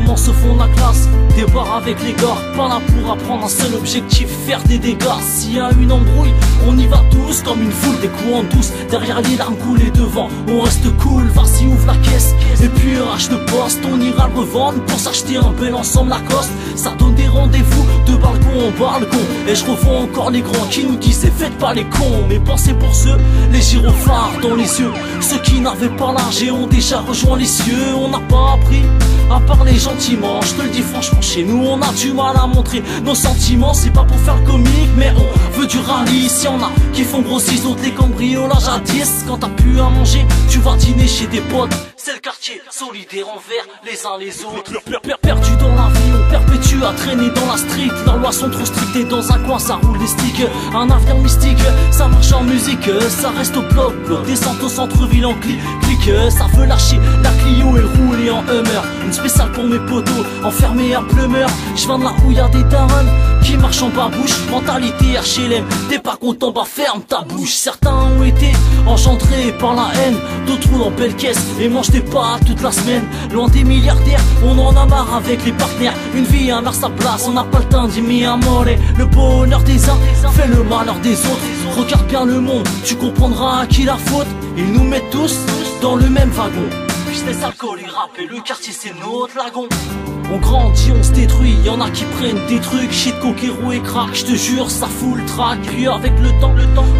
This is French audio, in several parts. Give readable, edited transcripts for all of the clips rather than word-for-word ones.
comment se font la classe. Départ avec les gars, pas là pour apprendre, un seul objectif, faire des dégâts. S'il y a une embrouille, on y va tous comme une foule, des coups en douce. Derrière les larmes coulées devant, on reste cool. Vas-y ouvre la caisse, et puis RH de poste. On ira le revendre pour s'acheter un bel ensemble Lacoste. Ça donne des rendez-vous de balcon en balcon. Et je revois encore les grands qui nous disaient faites pas les cons. Mais pensez pour ceux, les gyrophares dans les yeux, ceux qui n'avaient pas l'âge et ont déjà rejoint les cieux. On n'a pas appris à parler gentiment, je te le dis franchement, chez nous on a du mal à montrer nos sentiments. C'est pas pour faire le comique, mais on veut du rallye. Si y'en a qui font gros ciseaux de les cambriolages à 10. Quand t'as plus à manger, tu vas dîner chez des potes. C'est le quartier, solidaire envers les uns les autres. Perdu dans la vie, on perpétue à traîner dans la street. Leurs lois sont trop strictes et dans un coin ça roule des sticks. Un avenir mystique, ça marche en musique, ça reste au bloc. Descente au centre-ville en clic, ça veut lâcher la Clio et rouler en Hummer. Une spéciale pour mes potos, enfermés à Plumeur. Je viens de là où y'a des darons qui marchent en babouche. Mentalité HLM, t'es pas content, bah ferme ta bouche. Certains ont été engendrés par la haine, d'autres roulent en belle caisse et mangent des pâtes toute la semaine. Loin des milliardaires, on en a marre avec les partenaires. Une vie à sa place, on n'a pas le temps d'y mi amore. Le bonheur des uns fait le malheur des autres. Regarde bien le monde, tu comprendras à qui la faute. Ils nous mettent tous dans le même wagon. Business, alcool et rap et le quartier c'est notre lagon. On grandit, on se détruit, y'en a qui prennent des trucs, shit, coke, héros et crack, j'te jure, ça fout le track. Puis avec le temps,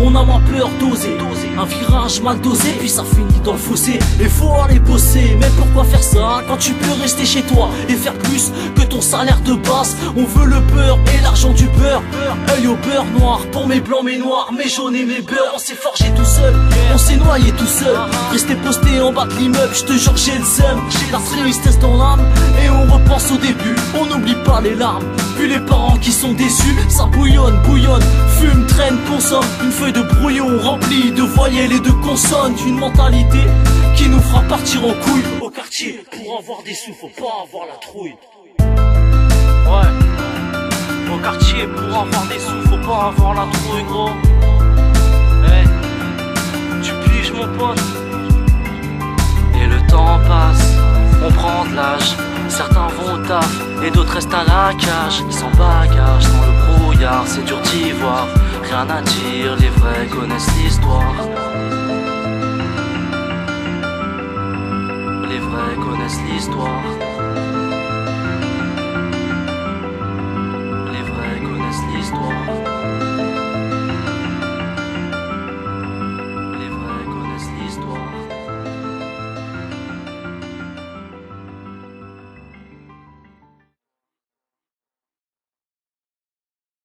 on a moins peur d'oser. Un virage mal dosé, puis ça finit dans le fossé. Et faut aller bosser, mais pourquoi faire ça quand tu peux rester chez toi et faire plus que ton salaire de base. On veut le beurre et l'argent du beurre. Œil au beurre noir, pour mes blancs, mes noirs, mes jaunes et mes beurres. On s'est forgé tout seul, on s'est noyé tout seul. Rester posté en bas de l'immeuble, j'te jure j'ai le seum. J'ai la tristesse dans l'âme et on repense au début, on n'oublie pas les larmes. Puis les parents qui sont déçus, ça bouillonne, fume, traîne, consomme. Une feuille de brouillon remplie de voyelles et de consonnes. Une mentalité qui nous fera partir en couille. Au quartier, pour avoir des sous, faut pas avoir la trouille. Ouais. Au quartier, pour avoir des sous, faut pas avoir la trouille, gros. Hey, tu piges mon pote. Et le temps passe, on prend de l'âge. Certains vont au taf et d'autres restent à la cage. Sans bagage, dans le brouillard, c'est dur d'y voir. Rien à dire, les vrais connaissent l'histoire. Les vrais connaissent l'histoire.